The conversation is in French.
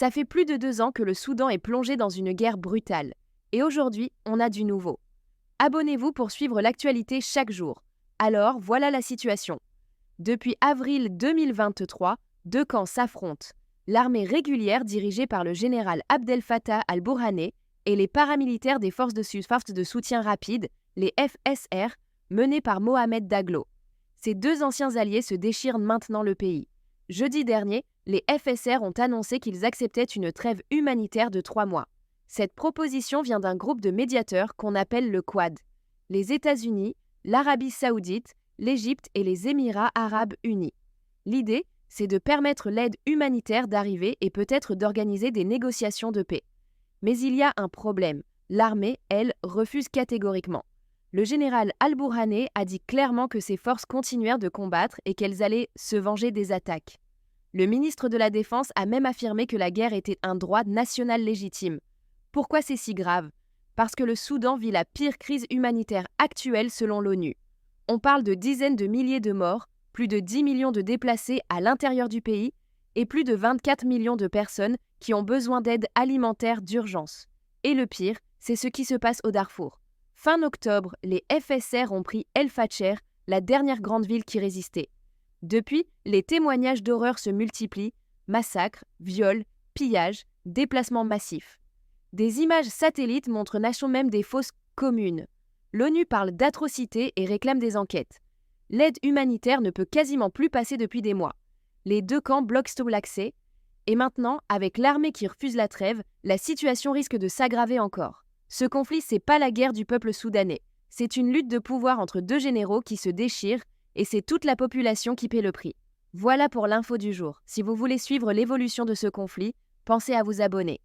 Ça fait plus de 2 ans que le Soudan est plongé dans une guerre brutale. Et aujourd'hui, on a du nouveau. Abonnez-vous pour suivre l'actualité chaque jour. Alors, voilà la situation. Depuis avril 2023, deux camps s'affrontent. L'armée régulière dirigée par le général Abdel Fattah al-Burhané et les paramilitaires des forces de soutien rapide, les FSR, menés par Mohamed Daglo. Ces deux anciens alliés se déchirent maintenant le pays. Jeudi dernier, les FSR ont annoncé qu'ils acceptaient une trêve humanitaire de 3 mois. Cette proposition vient d'un groupe de médiateurs qu'on appelle le Quad. Les États-Unis, l'Arabie saoudite, l'Égypte et les Émirats arabes unis. L'idée, c'est de permettre l'aide humanitaire d'arriver et peut-être d'organiser des négociations de paix. Mais il y a un problème. L'armée, elle, refuse catégoriquement. Le général al-Burhané a dit clairement que ses forces continuèrent de combattre et qu'elles allaient se venger des attaques. Le ministre de la Défense a même affirmé que la guerre était un droit national légitime. Pourquoi c'est si grave ? Parce que le Soudan vit la pire crise humanitaire actuelle selon l'ONU. On parle de dizaines de milliers de morts, plus de 10 millions de déplacés à l'intérieur du pays et plus de 24 millions de personnes qui ont besoin d'aide alimentaire d'urgence. Et le pire, c'est ce qui se passe au Darfour. Fin octobre, les FSR ont pris El Fasher, la dernière grande ville qui résistait. Depuis, les témoignages d'horreur se multiplient, massacres, viols, pillages, déplacements massifs. Des images satellites montrent même des fosses communes. L'ONU parle d'atrocités et réclame des enquêtes. L'aide humanitaire ne peut quasiment plus passer depuis des mois. Les deux camps bloquent tout l'accès. Et maintenant, avec l'armée qui refuse la trêve, la situation risque de s'aggraver encore. Ce conflit, c'est pas la guerre du peuple soudanais. C'est une lutte de pouvoir entre deux généraux qui se déchirent et c'est toute la population qui paie le prix. Voilà pour l'info du jour. Si vous voulez suivre l'évolution de ce conflit, pensez à vous abonner.